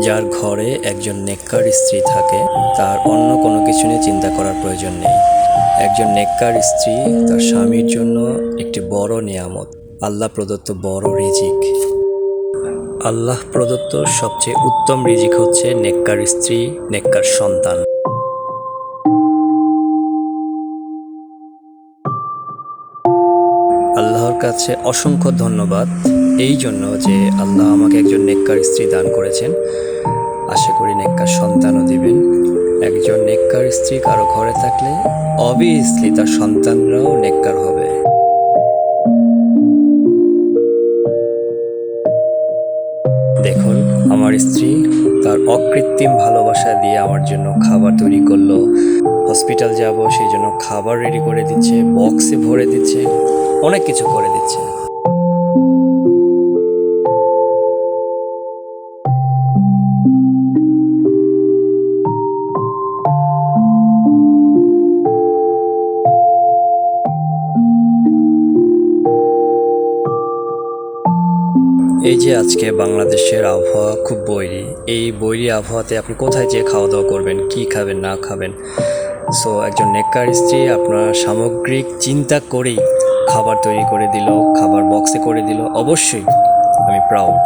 যার ঘরে একজন নেককার স্ত্রী থাকে তার অন্য কোনো কিছু নিয়ে চিন্তা করার প্রয়োজন নেই। একজন নেককার স্ত্রী তার স্বামীর জন্য একটি বড় নিয়ামত, আল্লাহ প্রদত্ত বড় রিজিক। আল্লাহ প্রদত্ত সবচেয়ে উত্তম রিজিক হচ্ছে নেককার স্ত্রী, নেককার সন্তান। আল্লাহর কাছে অসংখ্য ধন্যবাদ এই জন্য যে আল্লাহ আমাকে একজন নেককার স্ত্রী দান করেছেন। আশা করি নেককার সন্তানও দিবেন। একজন নেককার স্ত্রী কারো ঘরে থাকলে অবভিয়াসলি তার সন্তানরাও নেককার হবে। দেখুন, আমার স্ত্রী তার অকৃত্রিম ভালোবাসা দিয়ে আমার জন্য খাবার তৈরি করলো। হসপিটাল যাব সেই জন্য খাবার রেডি করে দিচ্ছে, বক্সে ভরে দিচ্ছে, অনেক কিছু করে দিচ্ছে। এই যে আজকে বাংলাদেশের আবহাওয়া খুব বৈরী, এই বৈরী আবহাওয়াতে আপনি কোথায় যেয়ে খাওয়া দাওয়া করবেন, কি খাবেন না খাবেন। সো একজন নেককার স্ত্রী আপনার সামগ্রিক চিন্তা করেই খাবার তৈরি করে দিল, খাবার বক্সে করে দিল, অবশ্যই আমি প্রাউড।